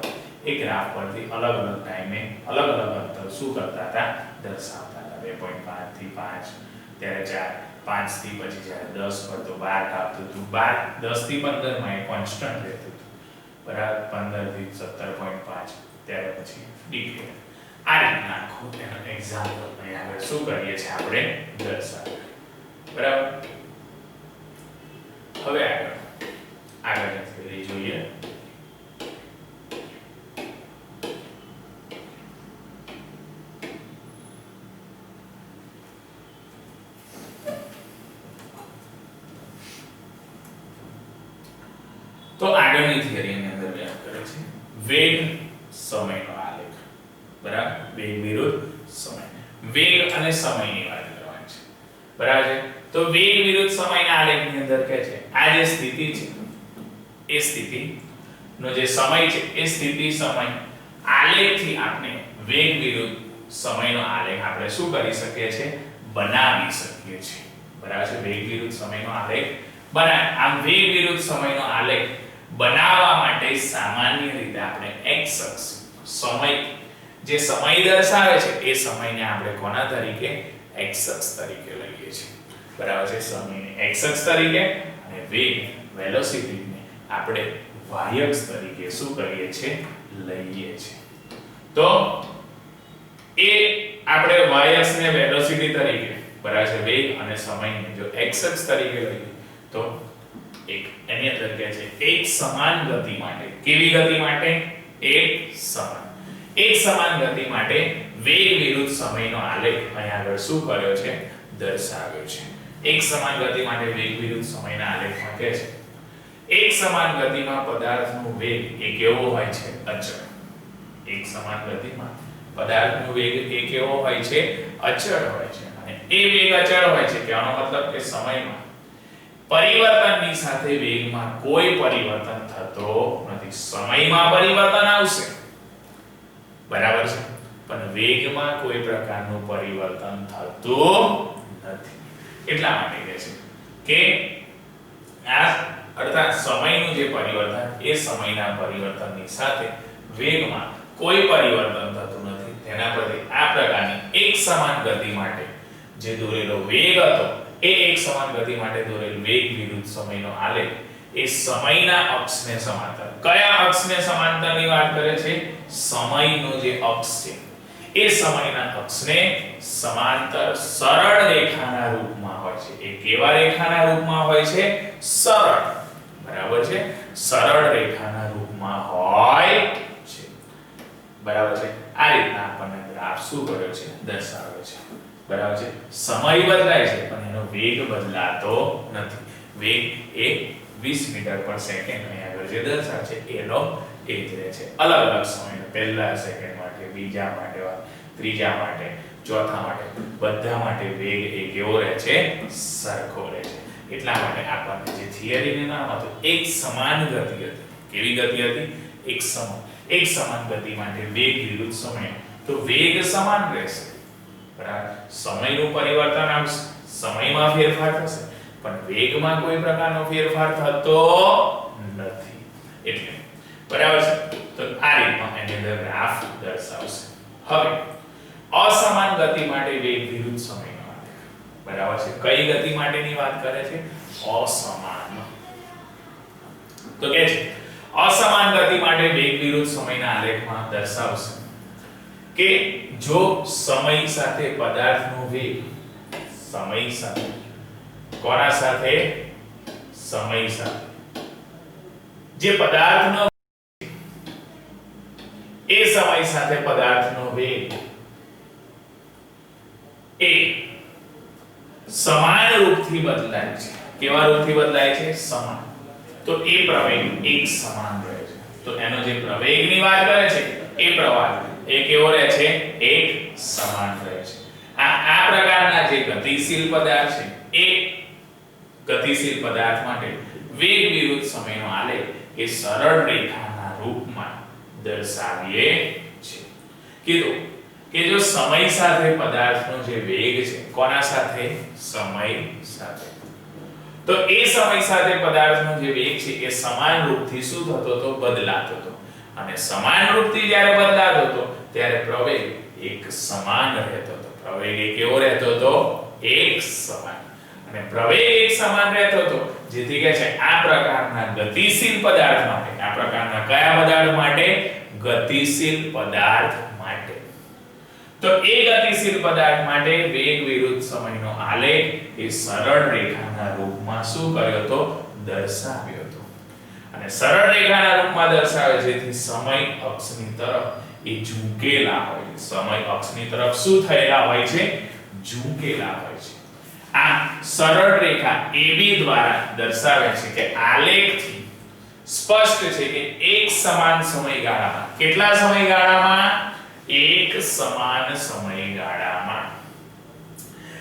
એ ગ્રાફ પરથી અલગ અલગ ટાઈમે અલગ અલગ અંતર શું કરતા હતા? દર્શાવતા હતા. 2.5 થી 5 ત્યારે 4, 5 થી પછી જ્યારે 10 પર તો 12 કાપતું હતું, 12 10 થી 15 માં એ કોન્સ્ટન્ટ રહેતું હતું, બરાબર. 15 થી 17.5 ત્યારે પછી ડિક્રીમેન્ટ. આ રીતના આખું એનો એક્ઝામ્પલ અહીં આગળ શું કરીએ છીએ આપણે? દર્શાવીએ, બરાબર. હવે આગળની થિયરી જોઈએ. તો આગળની થિયરીની અંદર વ્યાખ્યા કરે છે વેગ સમયનો આલેખ, બરાબર. વેગ વિરુદ્ધ સમય, વેગ અને સમયની વાત કરવાની છે, બરાબર છે. તો વેગ વિરુદ્ધ સમયના આલેખની અંદર કહે છે આ જે સ્થિતિ છે એ સ્થિતિનો જે સમય છે એ સ્થિતિ સમય આલેખથી આપણે વેગ વિરુદ્ધ સમયનો આલેખ આપણે શું કરી શકીએ છીએ? બનાવી શકીએ છીએ, બરાબર છે, વેગ વિરુદ્ધ સમયનો આલેખ બનાવે. આમ વેગ વિરુદ્ધ સમયનો આલેખ બનાવવા માટે સામાન્ય રીતે આપણે x અક્ષ સમય જે સમય દર્શાવે છે એ સમયને આપણે કોના તરીકે x અક્ષ તરીકે લઈએ છીએ. બરાબર છે, સમયને x અક્ષ તરીકે અને વેગ વેલોસિટીને આપણે y અક્ષ તરીકે શું કરીએ છીએ લઈએ છીએ. તો એ આપણે y અક્ષને વેલોસિટી તરીકે બરાબર છે વેગ અને સમયને જો x અક્ષ તરીકે લઈએ તો એની અંદર કહે છે એક સમાન ગતિ માટે. કેવી ગતિ માટે? એક સમાન ગતિ માટે વેગ વિરુદ્ધ સમયનો આલેખ અહીંયા આગળ શું કર્યો છે દર્શાવ્યો છે. એક સમાન ગતિ માટે વેગ વિરુદ્ધ સમયના આલેખમાં કહે છે એક સમાન ગતિમાં પદાર્થનો વેગ એ કેવો હોય છે અચળ. એક સમાન ગતિમાં પદાર્થનો વેગ એ કેવો હોય છે અચળ હોય છે. અને એ વેગ અચળ હોય છે કહેવાનો મતલબ કે સમયમાં પરિવર્તનની સાથે વેગમાં કોઈ પરિવર્તન થતો નથી. સમયમાં પરિવર્તન આવશે બરાબર છે પણ વેગમાં કોઈ પ્રકારનું પરિવર્તન થતું નથી. એટલા માટે કહે છે કે આ અર્થાત સમયનું જે પરિવર્તન એ સમયના પરિવર્તનની સાથે વેગમાં કોઈ પરિવર્તન થતું નથી. તેના પરથી આ પ્રકારની એક સમાન ગતિ માટે જે દોરેલો વેગ હતો એ એક સમાન ગતિ માટે દોરેલ વેગ વિરુદ્ધ સમયનો આલેખ એ સમયના અક્ષને સમાંતર. કયા અક્ષને સમાંતરની વાત કરે છે? સમયનો જે અક્ષ છે એ સમયના અક્ષને સમાંતર સરળ રેખાના રૂપમાં હોય છે. એ કેવા રેખાના રૂપમાં હોય છે? સરળ. બરાબર છે, સરળ રેખાના રૂપમાં હોય છે. બરાબર છે, આ રીતના આપણને ગ્રાફ શું કર્યો છે દર્શાવે છે. બરાબર છે, સમય બદલાય છે પણ એનો વેગ બદલાતો નથી. વેગ એ 20 મીટર પર સેકન્ડ અહીંયા આગળ જે દર્શાવે છે એનો એ જ રહે છે. અલગ અલગ સમયનો પહેલા સેકન્ડ માટે, બીજા માટે, ત્રીજા માટે, ચોથા માટે બધા માટે વેગ એ કેવો રહે છે સરખો રહે છે. એટલા માટે આપણને જે થિયરીનું નામ હતું એક સમાન ગતિ હતી. કેવી ગતિ હતી? એક સમાન ગતિ માટે વેગ વિરુદ્ધ સમય તો વેગ સમાન રહેશે બરાબર. સમયનું પરિવર્તન આવશે, સમયમાં ફેરફાર થશે પણ વેગમાં કોઈ પ્રકારનો ફેરફાર થતો નથી. એટલે બરાબર છે. તો આ રીતમાં એની અંદર ગ્રાફ દર્શાવશે. હવે અસમાન ગતિ માટે વેગ વિરુદ્ધ સમયનો આલેખ. બરાબર છે, કઈ ગતિ માટેની વાત કરે છે? અસમાન. તો કે છે અસમાન ગતિ માટે વેગ વિરુદ્ધ સમયના આલેખમાં દર્શાવશે કે જો સમય સાથે પદાર્થનો વેગ સમય સાથે કોના સાથે? સમય સાથે જે પદાર્થનો એ સમય સાથે પદાર્થનો વેગ એ સમાન રૂપથી બદલાય છે. કેવા રૂપથી બદલાય છે? સમાન. તો એ પ્રવેગ એક સમાન રહે છે. તો એનો જે પ્રવેગની વાત કરે છે એ પ્રવાહ એ કેવો રહે છે? એક સમાન રહે છે. આ પ્રકારના જે ગતિશીલ પદાર્થ છે એ ગતિશીલ પદાર્થ માટે વેગ વિરુદ્ધ સમયનો આલેખ એ સરળ રેખાના રૂપમાં દર્શાવીએ છે. કીધું કે જો સમય સાથે પદાર્થનો જે વેગ છે કોના સાથે? સમય સાથે. તો એ સમય સાથે પદાર્થનો જે વેગ છે એ સમાન રૂપથી શું થતો હતો? બદલાતો હતો. અને સમાન રૂપથી જ્યારે બદલાતો હતો ત્યારે પ્રવેગ એક સમાન રહેતો હતો. પ્રવેગ એ કેવો રહેતો હતો? એક સમાન. અને પ્રવેગ એક સમાન રહેતો હતો જેથી કે છે આ પ્રકારના ગતિશીલ પદાર્થ માટે, આ પ્રકારના કયા પદાર્થ માટે? ગતિશીલ પદાર્થ માટે. તો એ ગતિશીલ પદાર્થ માટે વેગ વિરુદ્ધ સમયનો આલેખ એ સરળ રેખાના રૂપમાં શું કર્યો હતો? દર્શાવ્યો હતો. અને સરળ રેખાના રૂપમાં દર્શાવે જેથી સમય અક્ષની તરફ એ ઝૂકેલા હોય છે. સમય અક્ષની તરફ શું થયેલા હોય છે? ઝૂકેલા હોય છે. આ સરળ રેખા AB દ્વારા દર્શાવે છે કે આલેખથી સ્પષ્ટ છે કે એક સમાન સમયગાળામાં, કેટલા સમયગાળામાં? એક સમાન સમયગાળામાં,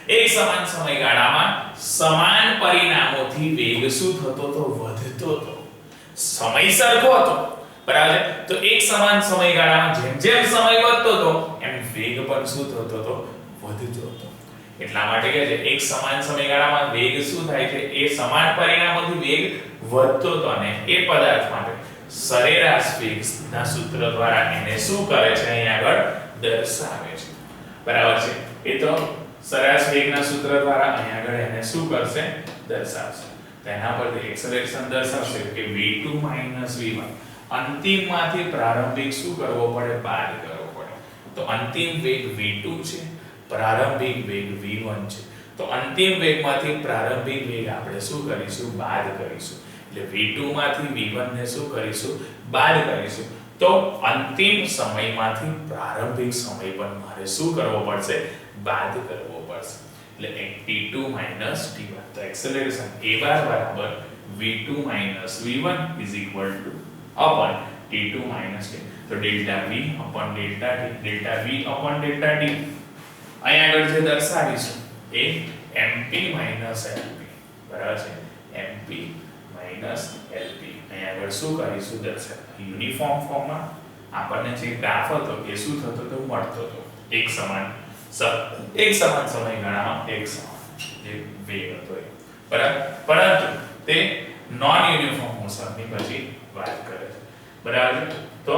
એક સમાન સમયગાળામાં સમાન પરિણામોથી વેગ શું થતો હતો? વધતો હતો. સમય સરખો હતો બરાબર. તો એક સમાન સમયગાળામાં જેમ જેમ સમય વધતો હતો એમ વેગ પણ શું થતો હતો? વધતો હતો. એટલા માટે કહે છે એક સમાન સમયગાળામાં વેગ શું થાય છે, એ સમાન પરિમાણોથી વેગ વધતો હતો અને એ પદાર્થ માટે સરેરાશ વેગના સૂત્ર દ્વારા એને શું કરે છે, અહીં આગળ દર્શાવે છે. બરાબર છે. એ તો સરેરાશ વેગના સૂત્ર દ્વારા અહીં આગળ એને શું કરશે, દર્શાવશે. તો એના પરથી એક્સેલરેશન દર્શાવશે કે v2 v1 અંતિમમાંથી પ્રારંભિક શું કરવો પડે, બાદ કરવો પડે. તો અંતિમ વેગ v2 છે, પ્રારંભિક વેગ v1 છે. તો અંતિમ વેગમાંથી પ્રારંભિક વેગ આપણે શું કરીશું, બાદ કરીશું. એટલે v2 માંથી v1 ને શું કરીશું, બાદ કરીશું. તો અંતિમ સમયમાંથી પ્રારંભિક સમય પણ મારે શું કરવો પડશે, બાદ કરવો પડશે. એટલે t2 t1. તો એક્સેલરેશન a બાર બરાબર v2 v1 is equal to upon t2 t. તો delta v upon delta t, delta v upon delta t અહીં આગળ જે દર્શાવીશું એ mp lp બરાબર છે. mp lp અહીં આગળ શું કરીશું, દર્શાવ યુનિફોર્મ ફોર્મમાં આપણને જે ગ્રાફ હતો એ શું થતો હતો, મળતો હતો એક સમાન સમયગાળામાં એક સમાન જે વેગ હતો એ. બરાબર. પરંતુ તે નોન યુનિફોર્મ મોશનની પછી વાત કરે છે. બરાબર. તો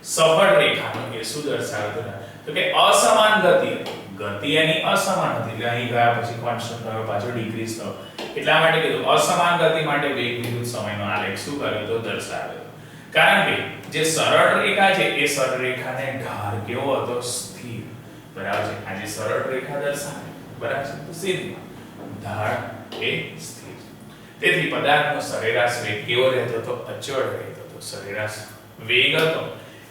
સફળ રેખાનો એ શું દર્શાવતો હતો, તો કે અસમાન ગતિ એની અસમાન હતી. એટલે અહીં ગયા પછી કોન્સ્ટન્ટ થયો, પાછો ડિક્રીઝ થયો. એટલા માટે કીધું અસમાન ગતિ માટે વેગ વિરુદ્ધ સમયનો આલેખ શું કર્યો તો, દર્શાવ્યો. કારણ કે જે સરળ રેખા છે એ સરળ રેખાને ઢાળ કેવો હતો, સ્થિર. બરાબર છે. આ જે સરળ રેખા દર્શાવે, બરાબર છે, તો સીધી ઢાળ એ સ્થિર. તેથી પદાર્થનો સરેરાશ વેગ કેવો રહેતો હતો, અચળ રહેતો હતો. સરેરાશ વેગ હતો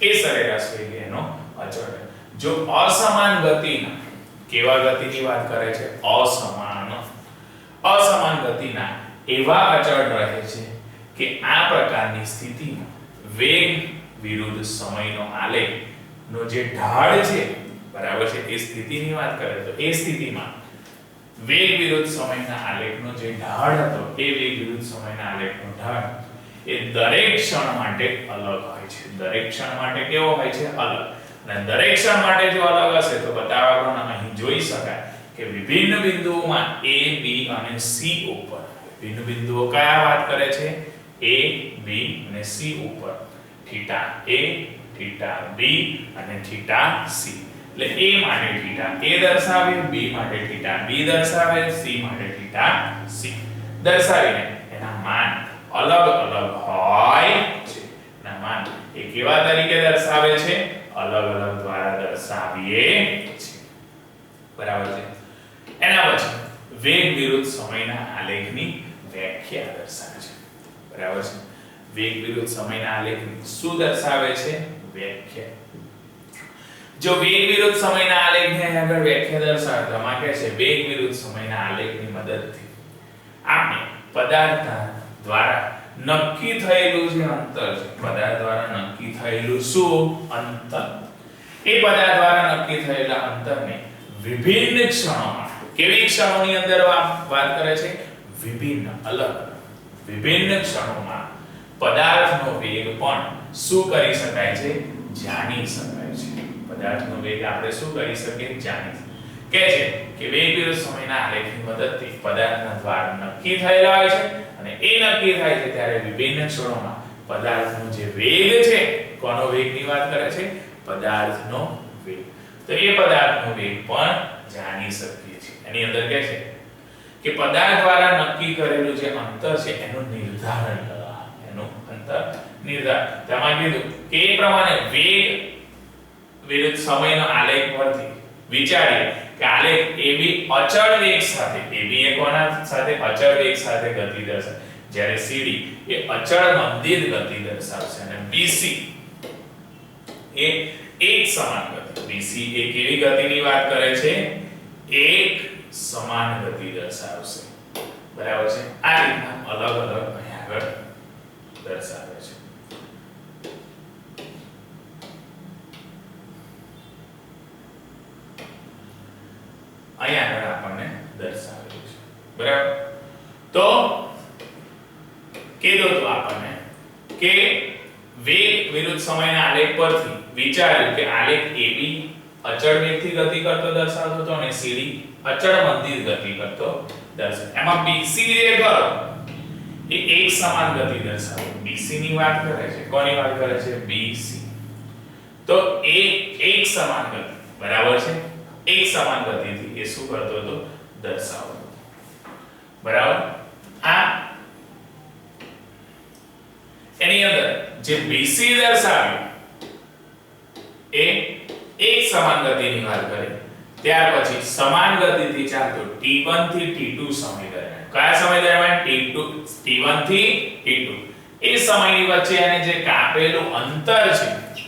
એ સરેરાશ વેગ એનો અચળ રહે. જો અસમાન ગતિના, કેવા ગતિની વાત કરે છે, અસમાન ગતિના એવા અચળ રહે છે કે આ પ્રકારની સ્થિતિમાં વેગ વિરુદ્ધ સમયનો આલેખ નો જે ઢાળ છે, બરાબર છે, એ સ્થિતિની વાત કરે તો એ સ્થિતિમાં વેગ વિરુદ્ધ સમયના આલેખનો જે ઢાળ હતો એ વેગ વિરુદ્ધ સમયના આલેખનો ઢાળ એ દરેક ક્ષણ માટે અલગ હોય છે. દરેક ક્ષણ માટે કેવો હોય છે, અલગ. અને દરેક ક્ષણ માટે જો અલગ હશે તો બતાવવામાં અહીં જોઈ શકાય કે વિભિન્ન બિંદુઓમાં a, b અને c ઉપર વિભિન્ન બિંદુઓ કયા વાત કરે છે, a, b અને c ઉપર થીટા a, થીટા b અને થીટા c. એટલે a માટે થીટા a દર્શાવે, b માટે થીટા b દર્શાવે, c માટે થીટા c દર્શાવીને એના માન અલગ અલગ હોય છે. એના માન એ કેવા તરીકે દર્શાવે છે, અલગ અલગ દ્વારા દર્શાવીએ છીએ. બરાબર છે. એના પછી વેગ વિરુદ્ધ સમયના આલેખની વ્યાખ્યા દર્શાવે છે. બરાબર છે. વેગ વિરુદ્ધ સમયના આલેખની શું દર્શાવે છે, વ્યાખ્યા. જો વેગ વિરુદ્ધ સમયના આલેખની આગળ વ્યાખ્યા દર્શાવે તો આમાં કહે છે વેગ વિરુદ્ધ સમયના આલેખની મદદથી આપણે પદાર્થ દ્વારા નક્કી થયેલું જે અંતર છે, પદાર્થ દ્વારા નક્કી થયેલું શું અંતર, એ પદાર્થ દ્વારા નક્કી થયેલા અંતરને વિભિન્ન ક્ષણોમાં, કેવી ક્ષણોની અંદર વાત કરે છે, વિભિન્ન ક્ષણોમાં પદાર્થનો વેગ પણ શું કરી શકાય છે, જાણી શકાય છે. પદાર્થનો વેગ આપણે શું કરી શકીએ, જાણી કે છે કે વેગ વિરુદ્ધ સમયના આલેખની મદદથી પદાર્થના દ્વારા નક્કી થયેલા હોય છે અને એ નક્કી થાય છે ત્યારે વિભિન્ન ક્ષણોમાં પદાર્થનો જે વેગ છે, કોનો વેગની વાત કરે છે, પદાર્થનો વેગ. તો એ પદાર્થનો વેગ પણ જાણી શકીએ છીએ. એની અંદર કહે છે કે પદાર્થ દ્વારા નક્કી કરેલું જે અંતર છે એનું નિર્ધારણ કરવા, એનું અંતર નિર્ધારણ. તેમાં કીધું કે એ પ્રમાણે વેગ વિરુદ્ધ સમયનો આલેખ પરથી વિચારીએ કે આલેખ AB અચળ વેગ સાથે, AB એ કોના સાથે, અચળ વેગ સાથે ગતિ દર્શાવે, જ્યારે CD એ અચળ મંદિર ગતિ દર્શાવશે અને BC એ એક સમાન ગતિ. BC એ કેવી ગતિની વાત કરે છે, એક સમાન ગતિ દર્શાવશે. બરાબર છે. આ રીતના અલગ અલગ અહીં આગળ દર્શાવે છે. અહીંયા આગળ આપણને દર્શાવેલું છે. બરાબર. તો કીધું તો આપણને કે વેગ વિરુદ્ધ સમયના આલેખ પરથી વિચાર્યું કે આલેખ AB અચળ વેગથી ગતિ કરતો દર્શાવતો હતો અને CD અચળ મંદિર ગતિ કરતો દર્શાવે. એમાં BC જે કરો એ એક સમાન ગતિ દર્શાવે. BC ની વાત કરે છે. કોની વાત કરે છે? BC. તો એક સમાન ગતિ, બરાબર છે? એક સમાન ગતિથી એ શું કરતો હતો? દર્શાવતો હતો. બરાબર? આ એની અંદર જે BC દર્શાવ્યું એ એક સમાન ગતિની વાત કરી. ત્યાર પછી સમાન ગતિથી ચાલતો T1 થી T2 સમય દરમિયાન. કયા સમય દરમિયાન? T1 થી T2. એ સમયની વચ્ચે એને જે કાપેલું અંતર છે,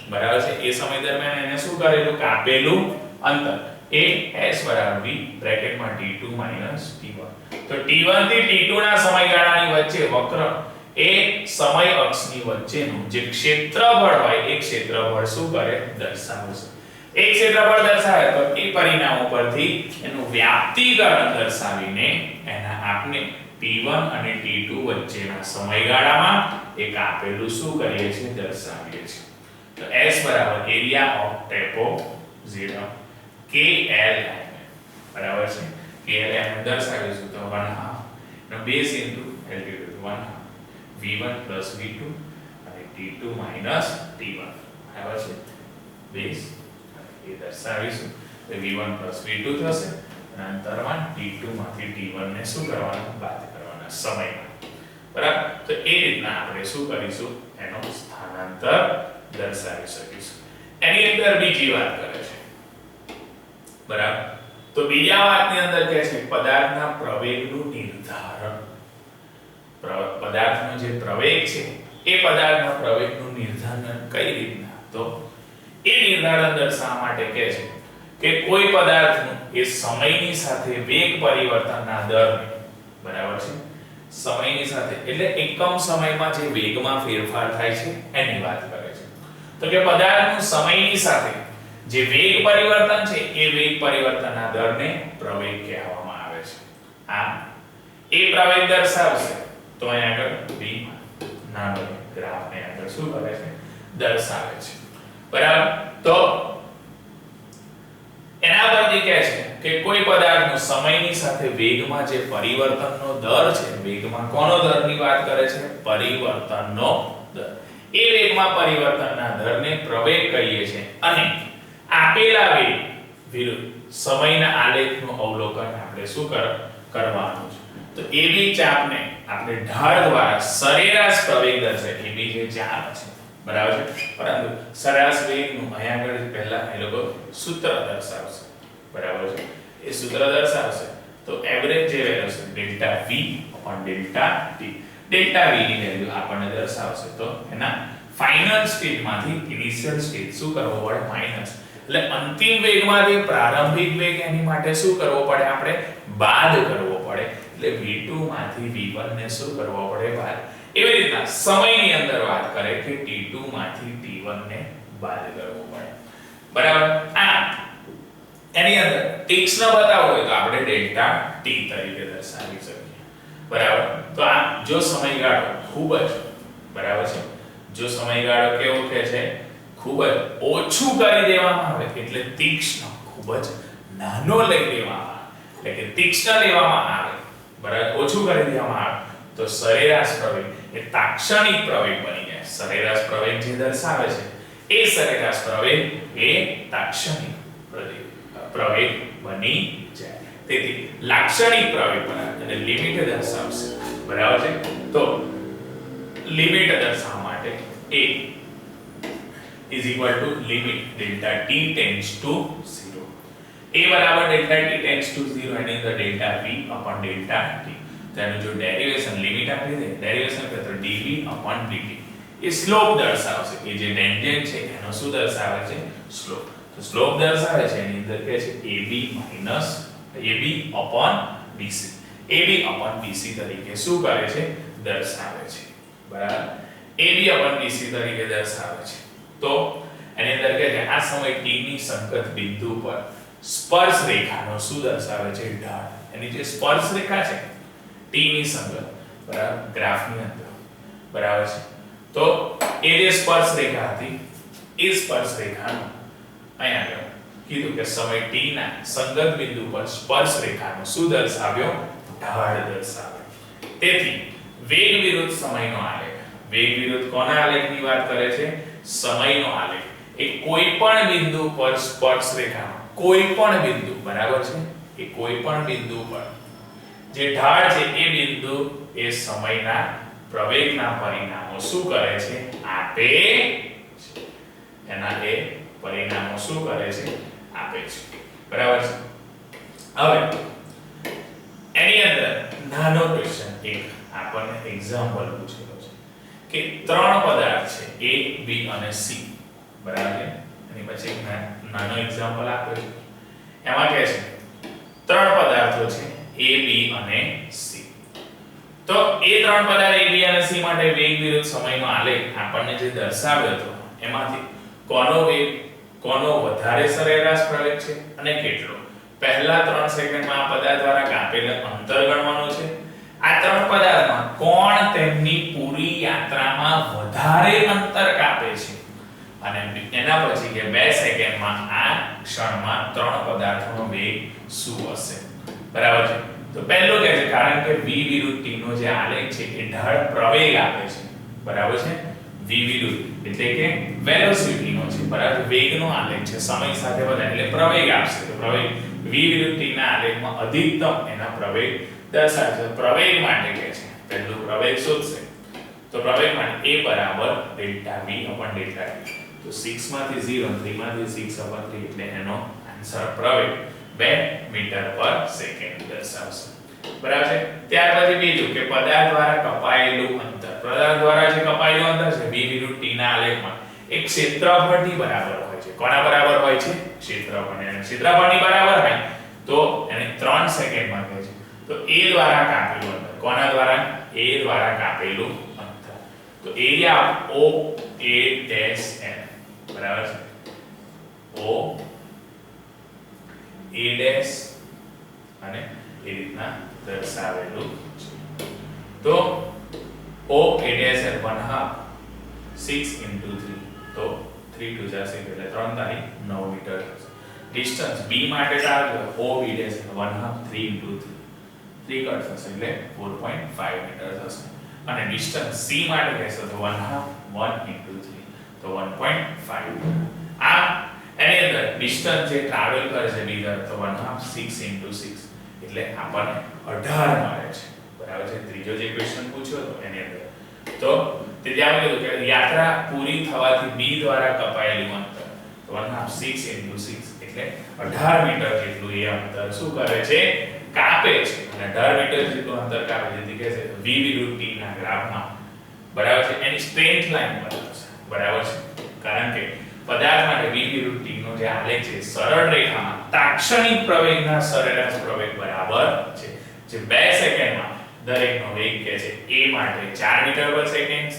બરાબર છે, એ સમય દરમિયાન એને શું કરેલું? કાપેલું અંતર એ s v બ્રેકેટમાં T2 T1. તો T1 થી T2 ના સમયગાળાની વચ્ચે વક્ર એ સમય અક્ષની વચ્ચેનું જે ક્ષેત્રફળ હોય એ ક્ષેત્રફળ શું કરે? દર્શાવે છે. એક ક્ષેત્રફળ દર્શાવે તો એ પરિણામો પરથી એનું વ્યાપ્તિકરણ દર્શાવીને એના આપણે T1 અને T2 વચ્ચેના સમયગાળામાં એક આપેલું શું કરીએ છીએ? દર્શાવીએ છીએ. તો S બરાબર એરિયા ઓફ ટ્રેપોઝિયમ KLM, બરાબર છે? KLM દર્શાવીશું તો 1/2 નો base into altitude 1/2 v1 v2 અને T2 T1, બરાબર છે? બેઝ એ દર્શાવીશું તો v1 v2 થશે અને અંતરમાં T2 માંથી T1 ને શું કરવાનું? બાદ કરવાના સમયમાં. બરાબર? તો એ રીતના આપણે શું કરીશું? એનો સ્થાનાંતર દર્શાવી શકીશું. એની અંદર બીજી વાત કરે છે. બરાબર? તો બીજા વાતની અંદર કહે છે પદાર્થના પ્રવેગનું નિર્ધારણ. પદાર્થનો જે પ્રવેગ છે એ પદાર્થના પ્રવેગનું નિર્ધારણ કઈ રીતના? તો એ નિર્ધારણ દર્શાવવા માટે કહે છે કે કોઈ પદાર્થનું એ સમયની સાથે વેગ પરિવર્તનના દરને, બરાબર છે, સમયની સાથે એટલે એકમ સમયમાં જે વેગમાં ફેરફાર થાય છે એની વાત કરે છે. તો કે પદાર્થનું સમયની સાથે જે વેગ પરિવર્તન છે એ વેગ પરિવર્તનના દરને પ્રવેગ કહેવામાં આવે છે. આ એ પ્રવેગ દર્શાવશે તો અહીં આગળ b નાનો ગ્રાફને આગળ શું કરે છે? દર્શાવે છે. બરાબર? તો એના પરથી કહે છે કે કોઈ પદાર્થનો સમયની સાથે વેગમાં જે પરિવર્તનનો દર છે, વેગમાં કોનો દરની વાત કરે છે? પરિવર્તનનો દર. એ વેગમાં પરિવર્તનના દરને પ્રવેગ કહીએ છીએ અને આપેલા વેગ વિરુદ્ધ સમયના આલેખનું અવલોકન આપણે શું કરવાનું છે? તો AB ચાપને આપણે ઢાળ દ્વારા સરેરાશ પ્રવેગ દર્શાવે. AB જે ચાપ છે, બરાબર છે, પરંતુ સરેરાશ વેગનું અહીંયા આગળ પહેલા એ લોકો સૂત્ર દર્શાવશે. બરાબર છે? એ સૂત્ર દર્શાવશે તો એવરેજ જે વેલ્યુ છે delta V upon delta T. Delta V ની વેલ્યુ આપણને દર્શાવશે તો એના ફાઇનલ સ્ટેટમાંથી ઇનિશિયલ સ્ટેટ શું કરવો પડે? માઈનસ. એટલે અંતિમ વેગમાંથી પ્રારંભિક વેગ એની માટે શું કરવો પડે? આપણે બાદ કરવો પડે. એટલે V2 માંથી V1 ને શું કરવો પડે? બાદ. એવી રીતના સમયની અંદર વાત કરે કે T2 માંથી T1 ને બાદ કરવો પડે. બરાબર? આ એની અંદર તીક્ષ્ણ બતાવવું હોય તો આપણે ડેલ્ટા T તરીકે દર્શાવી શકીએ. બરાબર? તો આ જો સમયગાળો ખૂબ જ, બરાબર છે, જો સમયગાળો કેવો કે છે? ખૂબ જ ઓછું કરી દેવામાં આવે એટલે તીક્ષ્ણ ખૂબ જ નાનો લઈ લેવામાં આવે, એટલે કે તીક્ષ્ણ લેવામાં આવે, બરાબર, ઓછું કરી દેવામાં આવે તો સરેરાશ પ્રવેગ એ તાક્ષણિક પ્રવેગ બની જાય. સરેરાશ પ્રવેગ જે દર્શાવે છે એ સરેરાશ પ્રવેગ એ તાક્ષણિક પ્રવેગ બની જાય. તેથી લાક્ષણિક પ્રવેગ બનાવે અને લિમિટ દર્શાવશે. બરાબર છે? તો લિમિટ દર્શાવવા માટે a is equal to limit delta t tends to 0. a બરાબર delta t tends to 0 એની અંદર delta v upon delta t. તેનું જો ડેરિવેશન લિમિટ આપી દે, ડેરિવેશન કરે તો dv upon dt. એ સ્લોપ દર્શાવશે. એ જે ટેન્જન્ટ છે એનો શું દર્શાવે છે? સ્લોપ. તો સ્લોપ દર્શાવે છે એની અંદર કે છે ab upon bc. ab upon bc તરીકે શું કરે છે? દર્શાવે છે. બરાબર? ab upon bc તરીકે દર્શાવે છે. તો એની અંદર કે આ સમય t ની સંકત બિંદુ પર સ્પર્શ રેખાનો શું દર્શાવે છે? ઢાળ. એની જે સ્પર્શ રેખા છે t ની સંકત, બરાબર, ગ્રાફની અંદર, બરાબર છે, તો એ જે સ્પર્શ રેખા હતી એ સ્પર્શ રેખાનો અહીંયા આગળ કીધું કે સમય t ના સંગત બિંદુ પર સ્પર્શ રેખાનો શું દર્શાવ્યો? ઢાળ દર્શાવ્યો. તેથી વેગ વિરુદ્ધ સમયનો આલેખ. વેગ વિરુદ્ધ કોના આલેખની વાત કરે છે? સમયનો આલેખ. એ કોઈ પણ બિંદુ પર સ્પર્શ રેખાનો કોઈ પણ બિંદુ, બરાબર છે, એ કોઈ પણ બિંદુ પર જે ઢાળ છે એ બિંદુ એ સમયના પ્રવેગના પરિણામો શું કરે છે? આપે છે. એના એ પરિણામો શું કરે છે? આપે છે. બરાબર છે. હવે એની અંદર નાનો ક્વેશ્ચન એક આપણને એક્ઝામ્પલ પૂછેલો છે કે ત્રણ પદાર્થ છે A, B અને C, બરાબર છે. એની પછી એક નાનો એક્ઝામ્પલ આપ્યો છે. એમાં કહે છે ત્રણ પદાર્થો છે A, B અને C. તો એ ત્રણ પદાર્થ A, B અને C માટે વેગ વિરુદ્ધ સમયનો આલેખ આપણને જે દર્શાવ્યો હતો એમાંથી કોનો વેગ, કોનો વધારે સરેરાશ પ્રવેગ છે અને કેટલો. પહેલા 3 સેકન્ડમાં આ પદાર્થ દ્વારા કાપેલું અંતર ગણવાનું છે. આ ત્રણ પદાર્થમાં કોણ તેમની પૂરી યાત્રામાં વધારે અંતર કાપે છે અને એના પછી કે 2 સેકન્ડમાં આ ક્ષણમાં ત્રણ પદાર્થોનો વેગ શું હશે. બરાબર છે. તો પહેલો કે છે કારણ કે v વિરુદ્ધ t નો જે આલેખ છે એ ઢાળ પ્રવેગ આપે છે. બરાબર છે. v વિરુદ્ધ એટલે કે વેલોસિટી નો છે, બરાબર, વેગનો આલેખ છે, સમય સાથે બદલાય એટલે પ્રવેગ આપશે. તો પ્રવેગ v વિરુદ્ધ t ના આલેખમાં અધિકતમ એના પ્રવેગ દર્શાવે છે. પ્રવેગ માટે કે છે પહેલું પ્રવેગ શોધશે. તો પ્રવેગ માટે a બરાબર delta v upon delta t. તો 6 માંથી 0 3 માંથી 6 upon 3 એટલે એનો આન્સર પ્રવેગ 2 મીટર પર સેકન્ડ દર્શાવશે. બરાબર છે. ત્યાર પછી બીજું કે પદાર્થ દ્વારા કપાયેલું અંતર. પદાર્થ દ્વારા જે કપાયેલું અંતર છે v વિરુદ્ધ t ના આલેખમાં એક ક્ષેત્રફળની બરાબર હોય છે. કોના બરાબર હોય છે? ક્ષેત્રફળની. અને ક્ષેત્રફળની બરાબર હોય તો એને 3 સેકન્ડમાં કહે છે. તો a દ્વારા કાપેલું અંતર. કોના દ્વારા? a દ્વારા કાપેલું અંતર. તો area O A dash n, બરાબર છે. O A ડેશ અને એ રીતના દર્શાવેલું છે. તો O A dash n 1/2 6 into 3, તો 3 2 6 એટલે 3 તારી 9 મીટર થશે. ડિસ્ટન્સ B માટે ચાલો O B dash 1/2 3 into 3 3 cut થશે એટલે 4.5 મીટર થશે. અને ડિસ્ટન્સ C માટે કહેશો તો 1/2 1 into 3 તો 1.5. આ એની અંદર ડિસ્ટન્સ જે ટ્રાવેલ કરે છે બીજા તો 1/2 6 into 6 એટલે આપણને 18 મળે છે. બરાબર છે. ત્રીજો જે ક્વેશ્ચન પૂછ્યો હતો એની અંદર તો તે ત્યાં કીધું કે યાત્રા પૂરી થવાથી B દ્વારા કપાયેલું અંતર તો 1/2 6 into 6 એટલે 18 મીટર જેટલું એ અંતર શું કરે છે? કાપે છે. અને 18 મીટર જેટલું અંતર કાપે જેથી કહે છે v વિરુદ્ધ t ના ગ્રાફમાં, બરાબર છે, એની સ્ટ્રેટ લાઈન બતાવશે. બરાબર છે. કારણ કે પદાર્થ માટે v વિરુદ્ધ t નો જે આલેખ છે સરળ રેખામાં તાક્ષણિક પ્રવેગના સરેરાશ પ્રવેગ બરાબર છે. જે 2 સેકન્ડમાં દરેકનો વેગ કે છે a માટે 4 મીટર પર સેકન્ડ,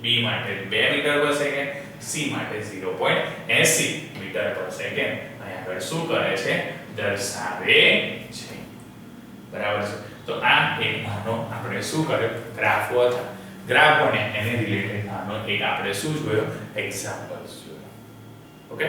b માટે 2 મીટર પર સેકન્ડ, c માટે 0.80 મીટર પર સેકન્ડ અહીં આગળ શું કરે છે? દર્શાવે છે. બરાબર છે. તો આ એક નાનો આપણે શું કર્યો? ગ્રાફો હતા. ગ્રાફોને એને રિલેટેડ નાનો એક આપણે શું જોયો? એક્ઝામ્પલ્સ જોયો. ઓકે.